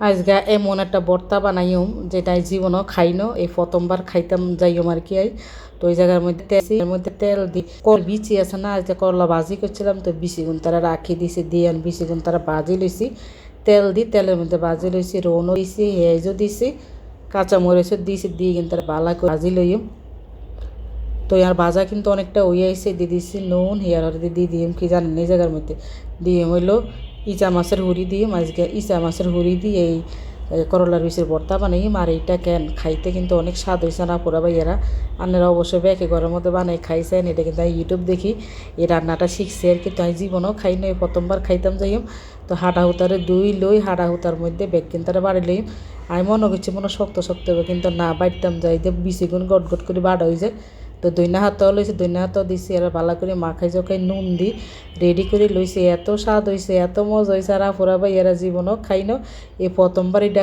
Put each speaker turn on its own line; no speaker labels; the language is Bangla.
আজগা এমন একটা ভর্তা বানাইম যেটা জীবনও খাইনো, এই প্রথমবার খাইতাম যাইম আর কি। তো ওই জায়গার মধ্যে তেল দিই, বিচি আছে না, যে করলা ভাজি করছিলাম, তো বিচি গুণ তারা রাখি দিছি, দিয়ে বিচি গুণ তারা ভাজি লইছি, তেল দিই, তেলের মধ্যে ভাজি লইছি, রৌনও দিছি, হেঁজও দিছি, কাঁচামরিচও দিছি, দিয়ে কিন্তু তারা বালা করে ভাজি লইম। তো আর ভাজা কিন্তু অনেকটা হয়ে আইসে, দিয়ে দিছি নুন, হিয়ার হরে দিয়ে দিম কি জানেন এই জায়গার মধ্যে দিয়ে হইলো ইচা মাছের হুড়ি দিয়ে, আজকে ইচা মাছের হুড়ি দিয়ে এই করলার বিচির ভর্তা বানাইম। আর এইটা কেন খাইতে কিন্তু অনেক স্বাদ হয়েছে না পুরা ভাইয়েরা, আপনারা অবশ্যই ব্যাকে ঘরের মধ্যে বানাই খাইছেন। এটা কিন্তু আমি ইউটিউব দেখি এই রান্নাটা শিখছি আর কি, তো আমি জীবনও খাই না, প্রথমবার খাইতাম যাইম। তো হাঁটা হুতারে দুই লই, হাঁটা হুতার মধ্যে ব্যাগ কিনতারে বাড়ি লইম। আমি মনে করছি মনে শক্ত শক্ত হবে, কিন্তু না, বাড়তাম যাই যে বিচিগুণ গট গট করে বাড়া হয়ে যায়। তো দইনা হাতাও লইছে, দইনা হাতাও দিছি, আর ভালো করে মাখাই জখাই নুন দি রেডি করে লইছে। এত স্বাদ হয়েছে, এত মজা হয়েছে, আর আপুরা ভাই এরা জীবনও খাইনো, এই প্রথমবার এটা